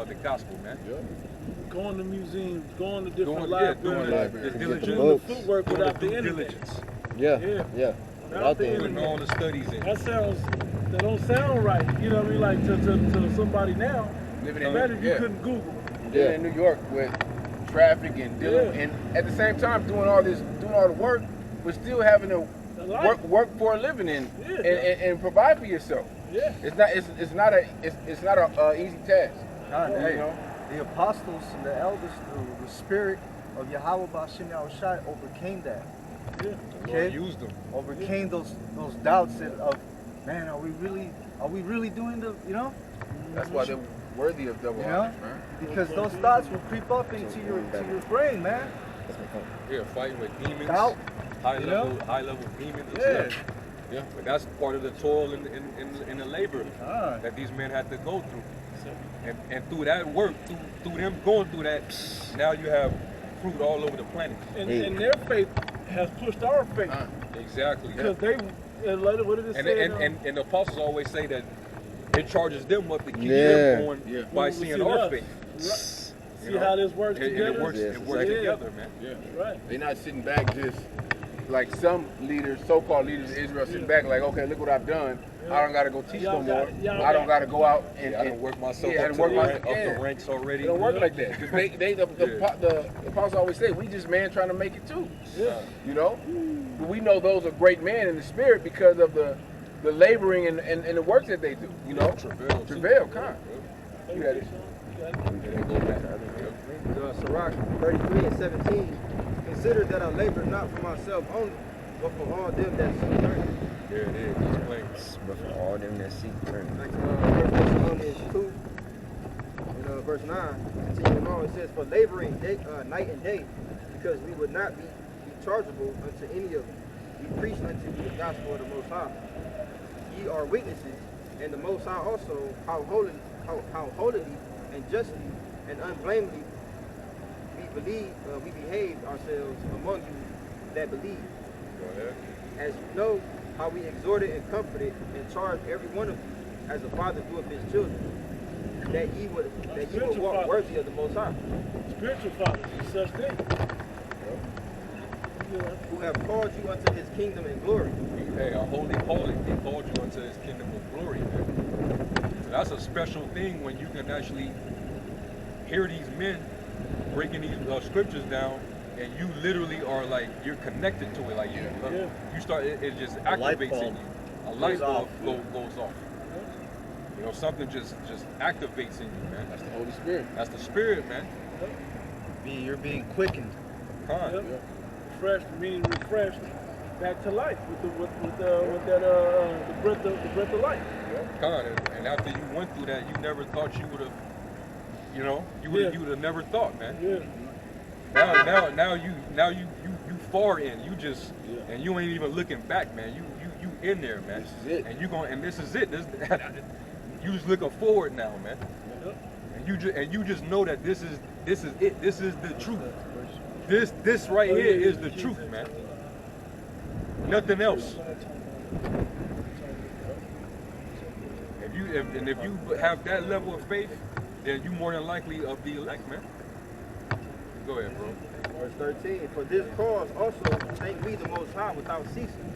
about the gospel, man. Yeah. Going to museums, going to different libraries, the doing diligence, the footwork doing without the the due internet. diligence. Yeah. Without the Putting internet. all the studies in. That don't sound right. You know what I mean? Like to somebody now. Living in Imagine if you couldn't Google. Living in New York with traffic and dealing, and at the same time doing all the work, but still having to work for a living and provide for yourself. Yeah. It's not a easy task. Hey, You know? the apostles and the elders through the spirit of Yahweh B'Shem Yahushai overcame that. Yeah. Lord used them. Overcame those doubts of, man, are we really doing the, you know? That's why they're worthy of double honors, man. Because those thoughts will creep up into your brain, man. Yeah, fighting with demons. Doubt. High level demons. And stuff. Yeah, but that's part of the toil and the labor that these men had to go through. And through that work, through them going through that, now you have fruit all over the planet. And their faith has pushed our faith. Exactly. Because they, what did it say? And the apostles always say that it charges them up to keep them going by seeing our faith. See how this works together? It works together, man. Yeah. Right. They're not sitting back just like some leaders, so-called leaders of Israel, sitting back like, okay, look what I've done. I don't got to go teach no more. I don't got to go out and I don't work myself up the ranks already. It don't work like that. Because the apostles always say, we just man trying to make it too. Yeah. You know? But we know those are great men in the spirit because of the laboring and the work that they do. You know? Travail, kind. You got it. Sirach 33:17. Consider that I labor not for myself only, but for all them that seek learning. There it is. It's plain. But for all them that seek learning. Like 1 Thessalonians 2, and verse 9, continuing on, it says, for laboring night and day, because we would not be chargeable unto any of you. We preach unto you the gospel of the Most High. Ye are witnesses, and the Most High also, how holily and justly and unblameably we behaved ourselves among you that believe. Go ahead. As you know, how we exhorted and comforted and charged every one of you, as a father doeth his children, that ye would walk worthy of the Most High. Spiritual fathers, such thing. Who have called you unto his kingdom and glory. Hey, a holy calling. He called you unto his kingdom of glory, man. So that's a special thing when you can actually hear these men breaking these scriptures down, and you literally are like, you're connected to it. Like you start, it just activates in you. A light bulb goes off. You know, something just activates in you, man. That's the Holy Spirit. That's the Spirit, man. You're being quickened. Refreshed, meaning refreshed back to life with the breath of life. And after you went through that, you never thought you would have, you know, you would have never thought, man. Yeah. Now you far in. You just and you ain't even looking back, man. You in there, man. This is it. And this is it. You just looking forward now, man. And you just know that this is it. This is the truth. This right here is the truth, man. Nothing else. If you have that level of faith, then you more than likely of the elect, man. Go ahead, bro. Verse 13, for this cause also thank we the Most High without ceasing.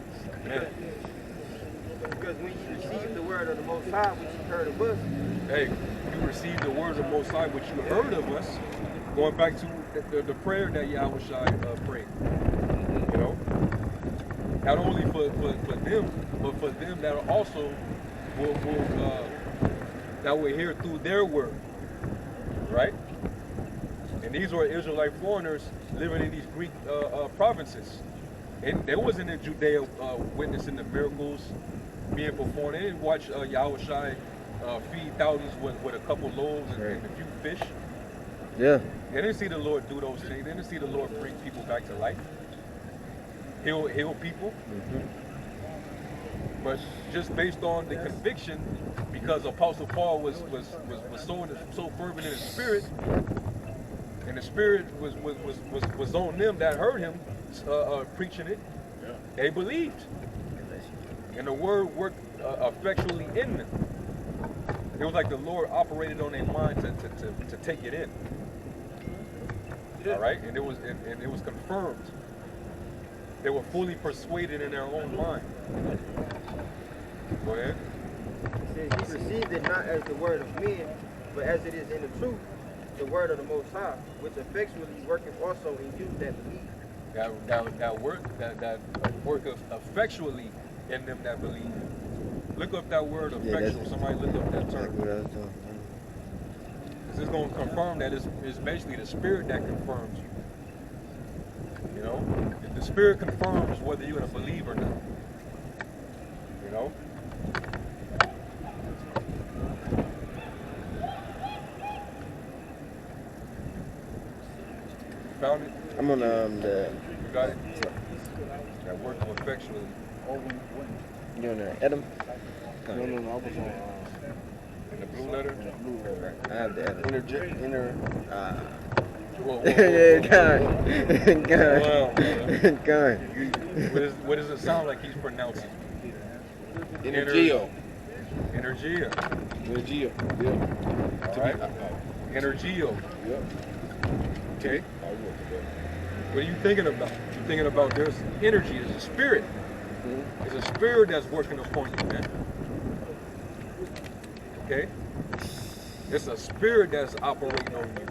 Because when you received the word of the Most High, which you heard of us. Hey, you received the word of the Most High, which you heard of us. Going back to the prayer that Yahushua prayed. You know? Not only for them, but for them that also that will hear through their word. Right? And these were Israelite foreigners living in these Greek provinces. And they wasn't in Judea witnessing the miracles being performed. They didn't watch Yahushua feed thousands with a couple loaves and a few fish. Yeah. They didn't see the Lord do those things. They didn't see the Lord bring people back to life. Heal people. But just based on the conviction, because Apostle Paul was so fervent in the spirit, and the spirit was on them that heard him preaching it, they believed. And the word worked effectually in them. It was like the Lord operated on their mind to take it in. Yeah. All right, and it was confirmed. They were fully persuaded in their own mind. Go ahead. It says, he received it not as the word of men, but as it is in the truth, the word of the Most High, which effectually worketh also in you that believe. That work of effectually in them that believe. Look up that word effectual. Somebody look up that term. Because it's going to confirm that it's basically the spirit that confirms you. You know? If the spirit confirms whether you're going to believe or not. You know? Found it? I'm on the. You got it? That work of effectually. You on the Adam? No, I was on In the blue letter? I have the Adam. inner. Whoa, Yeah, gone. Gone. What does it sound like he's pronouncing? Energio. Energia. Energio. Yeah. All right. Energio. Yep. Okay. What are you thinking about? You're thinking about there's energy, there's a spirit. There's a spirit that's working upon you, man. Okay? It's a spirit that's operating on you.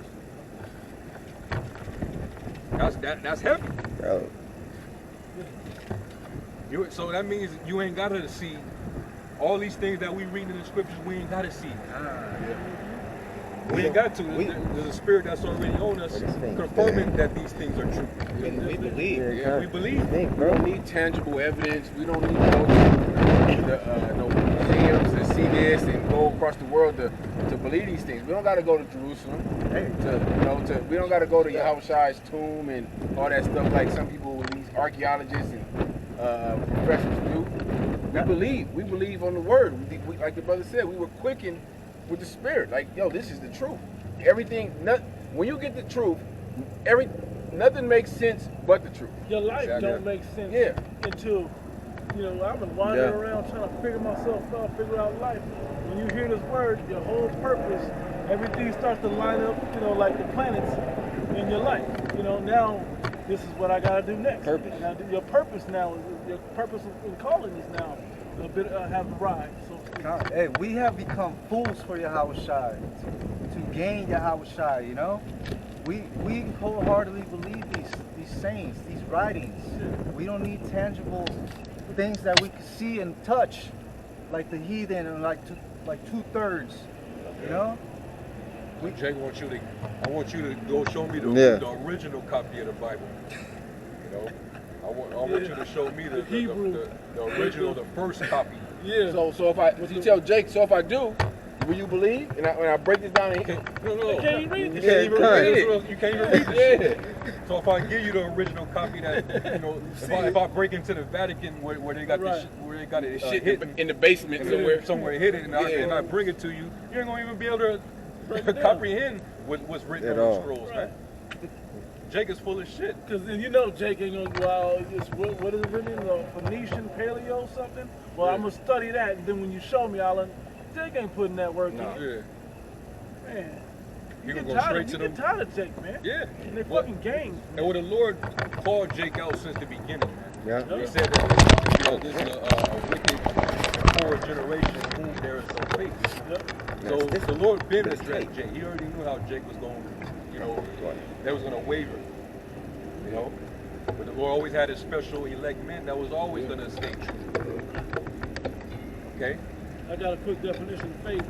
That's heavy. Bro. So that means you ain't gotta see all these things that we read in the scriptures. We ain't gotta see. We ain't got to. There's a spirit that's already on us, confirming that these things are true. We believe. Yeah, We believe. Think, We bro. don't need tangible evidence. We don't need no museums to see this and go across the world to believe these things. We don't got to go to Jerusalem. We don't got to go to Yahushua's tomb and all that stuff like some people, these archaeologists and professors do. We believe on the word. Like the brother said, we were quickened with the spirit. Like, yo, this is the truth. When you get the truth, nothing makes sense but the truth. Your life Exactly. don't make sense Yeah. until, I've been wandering around trying to figure myself out, figure out life. When you hear this word, your whole purpose, everything starts to line up, like the planets in your life. Now this is what I gotta do next. Purpose. Now your purpose now, your purpose in calling is now a bit have arrived. So Hey, we have become fools for Yahushua to gain Yahushua, We wholeheartely believe these sayings, these writings. We don't need tangible things that we can see and touch, like the heathen and like 2/3, Jake, I want you to go show me the original copy of the Bible. I want you to show me the original, the first copy. yeah. So if you tell Jake, if I do, will you believe? And when I break this down, No. You can't even read You it. can't even Yeah, read it. it. You can't even read it. So if I give you the original copy, that if I break into the Vatican where they got Right. where they got it shit hidden in the basement somewhere hidden, and I bring it to you, you ain't gonna even be able to comprehend what's written At on all. the scrolls, man. Jake is full of shit. Because Jake ain't gonna go out. What is it written in Phoenician paleo something? Well, Yeah. I'm gonna study that, and then when you show me, Jake ain't putting that work Yeah. in. Man, You get can go tired straight of, to you them. get tired of Jake, man. Yeah. And they Well, fucking games. And what the Lord called Jake out since the beginning, man. Yeah. He said that this is a wicked and poor generation in whom there is no faith. Yep. So That's the Lord been that's addressed right. Jake. He already knew how Jake was going, that was going to waver. But the Lord always had his special elect men that was always going to stay true. Okay? I got a quick definition of faith.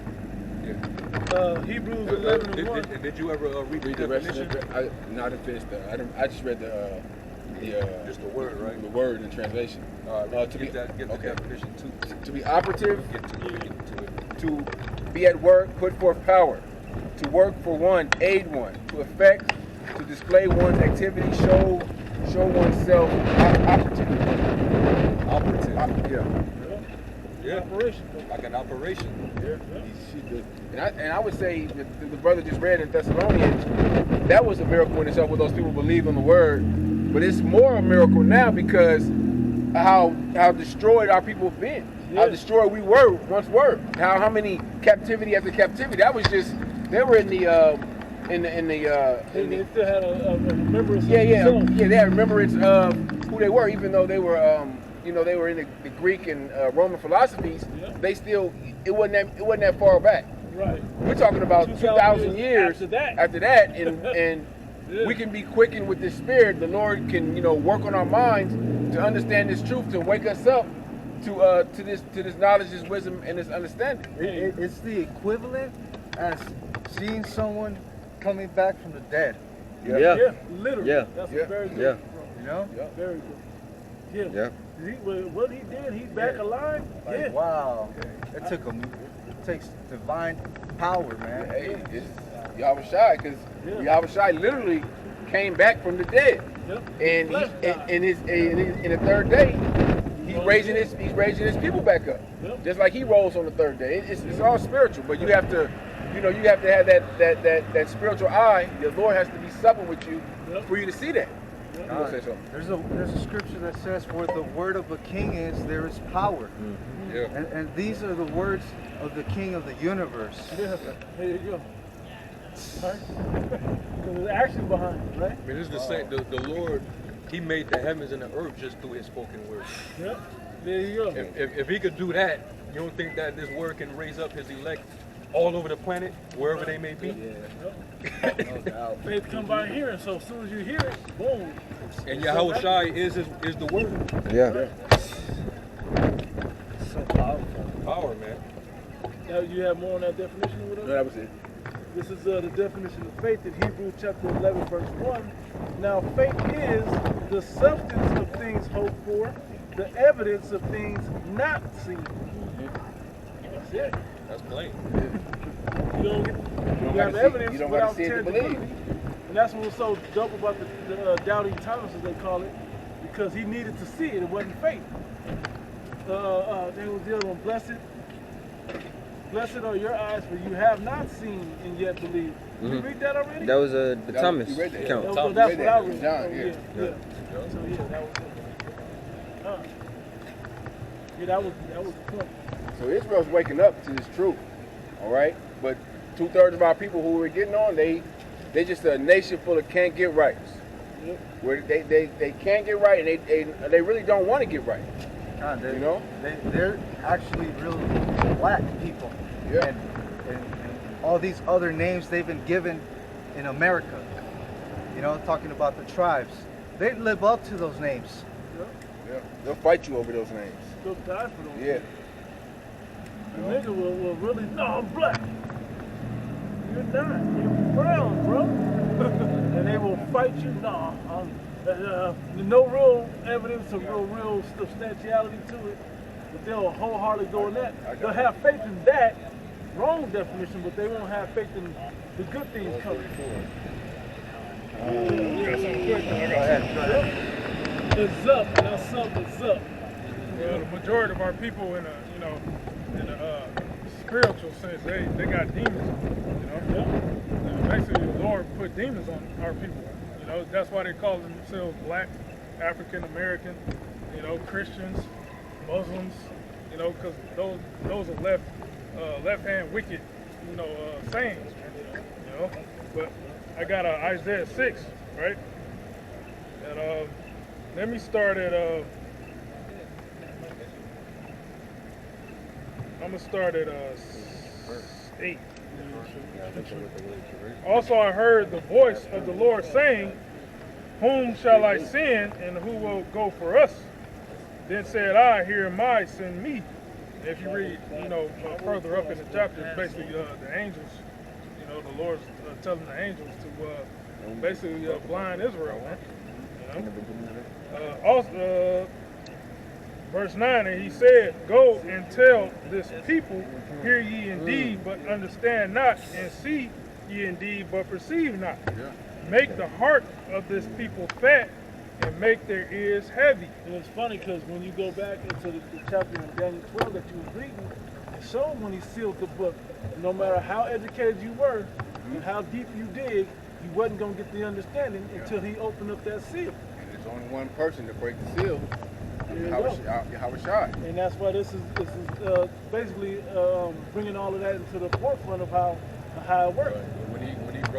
Yeah. Hebrews 11 and 1. Did you ever read the the rest of definition? it. I didn't finish that. I just read the Just the word, right? the word in translation. To get the okay. definition too. To be operative, Get to it. to be at work, put forth power. To work for one, aid one. To effect, to display one's activity, show oneself operative. Operative. Yeah. Operation. Like an operation. And I would say the brother just read in Thessalonians, that was a miracle in itself where those people believe on the word. But it's more a miracle now because how destroyed our people have been. how destroyed we were once were. How many captivity after captivity. That was just they were in the They still had a remembrance of yeah, themselves. they had remembrance of who they were, even though they were, they were in the Greek and Roman philosophies. Yeah. They still, it wasn't that far back. Right. We're talking about 2,000 years after that, and Yeah. we can be quickened with the Spirit. The Lord can, work on our minds to understand this truth, to wake us up to this knowledge, this wisdom, and this understanding. It's the equivalent as seeing someone coming back from the dead. Yeah, literally. Yeah. That's Yeah. very good. Yeah. You know? Yeah. Very good. Yeah. Yeah. What he did, he's back alive. Like, wow. It takes divine power, man. Hey, it's Yahushua, because Yeah. Yahushua literally came back from the dead, Yep. and Flesh died. in the third day, he's raising his people back up, Yep. just like he rose on the third day. It's all spiritual, but you have to have that spiritual eye. The Lord has to be supping with you Yep. for you to see that. Yep. You gonna say something? There's a scripture that says, where the word of a king is, there is power. Yeah. And these are the words of the king of the universe. Yeah. There you go. Right? Because there's action behind it, right? I mean, this is the same. The Lord, He made the heavens and the earth just through His spoken word. Yep. There you go. If He could do that, you don't think that this word can raise up His elect all over the planet, wherever they may be? Faith come by hearing, so as soon as you hear it, boom. And Yahushua is the word. Yeah. So powerful. Power, man. Now you have more on that definition with us? No, that was it. This is the definition of faith in Hebrews chapter 11, verse 1. Now, faith is the substance of things hoped for, the evidence of things not seen. That's it. That's plain. You don't get you have gotta see- evidence you don't gotta without see it to tangibility. believe. And that's what's so dope about the doubting Thomas, as they call it, because he needed to see it. It wasn't faith. There was the other one. Blessed are your eyes, for you have not seen and yet believe. Did you read that already? That was the Thomas you read that. account. That's Thomas, what I read. John, So, yeah. So that was it. Yeah, that was the point. So Israel's waking up to this truth, all right? But 2/3 of our people who we're getting on, they just a nation full of can't get rights. Yep. Where they can't get right, and they really don't want to get right. They're, You know? they're actually real black people. Yeah. And all these other names they've been given in America. You know, talking about the tribes. They live up to those names. Yeah. They'll fight you over those names. Still die for those. Yeah. The nigga will really, no, I'm black. You're not. You're brown, bro. And they will fight you. No, no real evidence of real substantiality to it. But they'll wholeheartedly go in that. They'll have faith in that wrong definition, but they won't have faith in the good things coming. It's up, and that's up, it's up. The majority of our people in a spiritual sense, they got demons, basically the Lord put demons on our people, that's why they call themselves black, African American, Christians, Muslims, because those are left hand wicked, sayings, but I got Isaiah 6, right? And let me start at I'm gonna start at 8. Also I heard the voice of the Lord saying, whom shall I send, and who will go for us? Then said I, here am I, send me. And if you read, further up in the chapter, it's basically the angels, the Lord's telling the angels to basically blind Israel, man. Also, verse 9, and he said, go and tell this people, hear ye indeed, but understand not, and see ye indeed, but perceive not. Make the heart of this people fat, and make their ears heavy. And it's funny because when you go back into the chapter in Daniel 12 that you was reading, it showed when he sealed the book, no matter how educated you were and how deep you dig, you wasn't going to get the understanding until he opened up that seal. And there's only one person to break the seal. Yahweh Shai. And that's why this is basically bringing all of that into the forefront of how it works. Right.